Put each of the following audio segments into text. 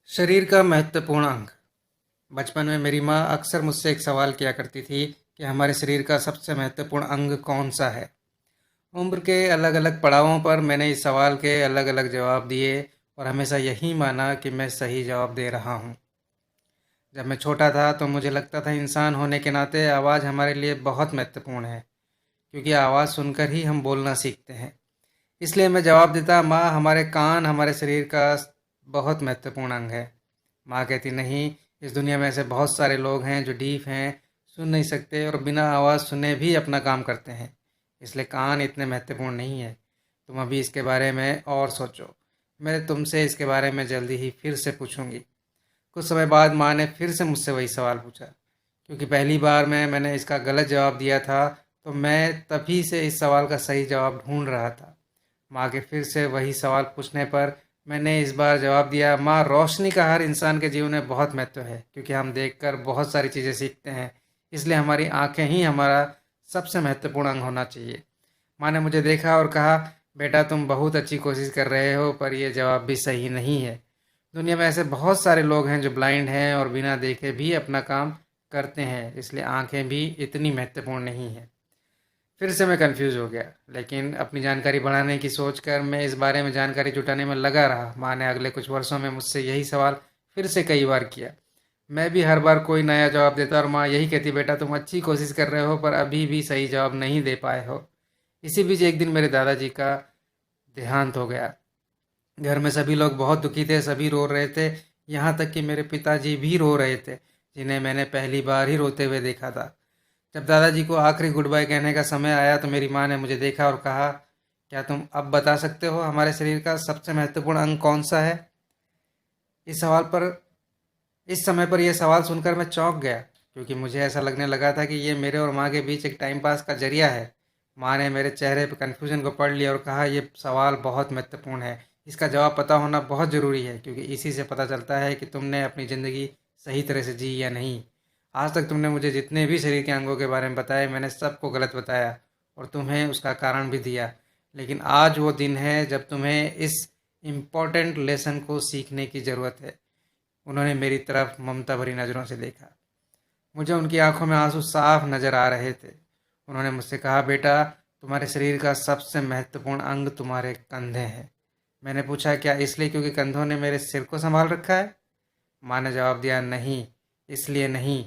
शरीर का महत्वपूर्ण अंग। बचपन में मेरी माँ अक्सर मुझसे एक सवाल किया करती थी कि हमारे शरीर का सबसे महत्वपूर्ण अंग कौन सा है। उम्र के अलग अलग पड़ावों पर मैंने इस सवाल के अलग अलग जवाब दिए और हमेशा यही माना कि मैं सही जवाब दे रहा हूँ। जब मैं छोटा था तो मुझे लगता था इंसान होने के नाते आवाज़ हमारे लिए बहुत महत्वपूर्ण है, क्योंकि आवाज़ सुनकर ही हम बोलना सीखते हैं। इसलिए मैं जवाब देता, माँ, हमारे कान हमारे शरीर का बहुत महत्वपूर्ण अंग है। माँ कहती, नहीं, इस दुनिया में ऐसे बहुत सारे लोग हैं जो डीफ हैं, सुन नहीं सकते और बिना आवाज़ सुने भी अपना काम करते हैं, इसलिए कान इतने महत्वपूर्ण नहीं है। तुम अभी इसके बारे में और सोचो, मैं तुमसे इसके बारे में जल्दी ही फिर से पूछूंगी। कुछ समय बाद माँ ने फिर से मुझसे वही सवाल पूछा। क्योंकि पहली बार में मैंने इसका गलत जवाब दिया था, तो मैं तभी से इस सवाल का सही जवाब ढूंढ रहा था। माँ के फिर से वही सवाल पूछने पर मैंने इस बार जवाब दिया, माँ, रोशनी का हर इंसान के जीवन में बहुत महत्व है, क्योंकि हम देखकर बहुत सारी चीज़ें सीखते हैं। इसलिए हमारी आंखें ही हमारा सबसे महत्वपूर्ण अंग होना चाहिए। माँ ने मुझे देखा और कहा, बेटा, तुम बहुत अच्छी कोशिश कर रहे हो, पर यह जवाब भी सही नहीं है। दुनिया में ऐसे बहुत सारे लोग हैं जो ब्लाइंड हैं और बिना देखे भी अपना काम करते हैं, इसलिए आंखें भी इतनी महत्वपूर्ण नहीं है। फिर से मैं कंफ्यूज हो गया, लेकिन अपनी जानकारी बढ़ाने की सोचकर मैं इस बारे में जानकारी जुटाने में लगा रहा। माँ ने अगले कुछ वर्षों में मुझसे यही सवाल फिर से कई बार किया। मैं भी हर बार कोई नया जवाब देता और माँ यही कहती, बेटा, तुम अच्छी कोशिश कर रहे हो, पर अभी भी सही जवाब नहीं दे पाए हो। इसी बीच एक दिन मेरे दादाजी का देहांत हो गया। घर में सभी लोग बहुत दुखी थे, सभी रो रहे थे, यहाँ तक कि मेरे पिताजी भी रो रहे थे, जिन्हें मैंने पहली बार ही रोते हुए देखा था। जब दादाजी को आखिरी गुड बाय कहने का समय आया तो मेरी माँ ने मुझे देखा और कहा, क्या तुम अब बता सकते हो हमारे शरीर का सबसे महत्वपूर्ण अंग कौन सा है? इस सवाल पर इस समय पर यह सवाल सुनकर मैं चौंक गया, क्योंकि मुझे ऐसा लगने लगा था कि ये मेरे और माँ के बीच एक टाइम पास का जरिया है। माँ ने मेरे चेहरे पर कन्फ्यूजन को पढ़ लिया और कहा, यह सवाल बहुत महत्वपूर्ण है, इसका जवाब पता होना बहुत ज़रूरी है, क्योंकि इसी से पता चलता है कि तुमने अपनी ज़िंदगी सही तरह से जी या नहीं। आज तक तुमने मुझे जितने भी शरीर के अंगों के बारे में बताए, मैंने सबको गलत बताया और तुम्हें उसका कारण भी दिया। लेकिन आज वो दिन है जब तुम्हें इस इम्पोर्टेंट लेसन को सीखने की ज़रूरत है। उन्होंने मेरी तरफ ममता भरी नज़रों से देखा। मुझे उनकी आंखों में आंसू साफ नजर आ रहे थे। उन्होंने मुझसे कहा, बेटा, तुम्हारे शरीर का सबसे महत्वपूर्ण अंग तुम्हारे कंधे हैं। मैंने पूछा, क्या इसलिए क्योंकि कंधों ने मेरे सिर को संभाल रखा है? माँ ने जवाब दिया, नहीं, इसलिए नहीं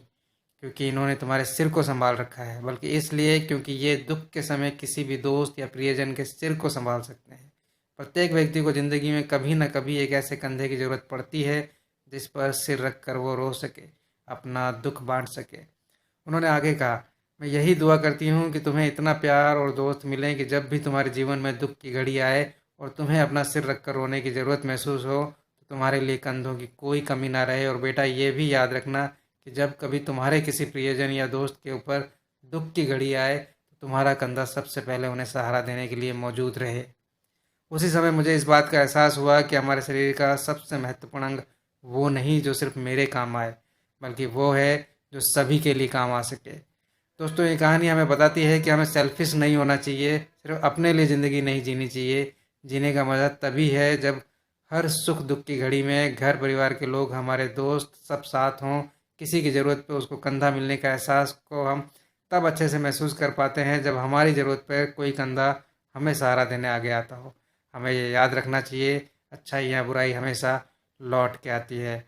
क्योंकि इन्होंने तुम्हारे सिर को संभाल रखा है, बल्कि इसलिए क्योंकि ये दुख के समय किसी भी दोस्त या प्रियजन के सिर को संभाल सकते हैं। प्रत्येक व्यक्ति को ज़िंदगी में कभी न कभी एक ऐसे कंधे की ज़रूरत पड़ती है जिस पर सिर रख कर वो रो सके, अपना दुख बांट सके। उन्होंने आगे कहा, मैं यही दुआ करती हूँ कि तुम्हें इतना प्यार और दोस्त मिलें कि जब भी तुम्हारे जीवन में दुख की घड़ी आए और तुम्हें अपना सिर रख कर रोने की ज़रूरत महसूस हो, तो तुम्हारे लिए कंधों की कोई कमी ना रहे। और बेटा, ये भी याद रखना कि जब कभी तुम्हारे किसी प्रियजन या दोस्त के ऊपर दुख की घड़ी आए, तो तुम्हारा कंधा सबसे पहले उन्हें सहारा देने के लिए मौजूद रहे। उसी समय मुझे इस बात का एहसास हुआ कि हमारे शरीर का सबसे महत्वपूर्ण अंग वो नहीं जो सिर्फ मेरे काम आए, बल्कि वो है जो सभी के लिए काम आ सके। दोस्तों, ये कहानी हमें बताती है कि हमें सेल्फिश नहीं होना चाहिए, सिर्फ अपने लिए ज़िंदगी नहीं जीनी चाहिए। जीने का मज़ा तभी है जब हर सुख दुख की घड़ी में घर परिवार के लोग, हमारे दोस्त सब साथ हों। किसी की ज़रूरत पे उसको कंधा मिलने का एहसास को हम तब अच्छे से महसूस कर पाते हैं जब हमारी ज़रूरत पर कोई कंधा हमें सहारा देने आगे आता हो। हमें ये याद रखना चाहिए, अच्छाई या बुराई हमेशा लौट के आती है।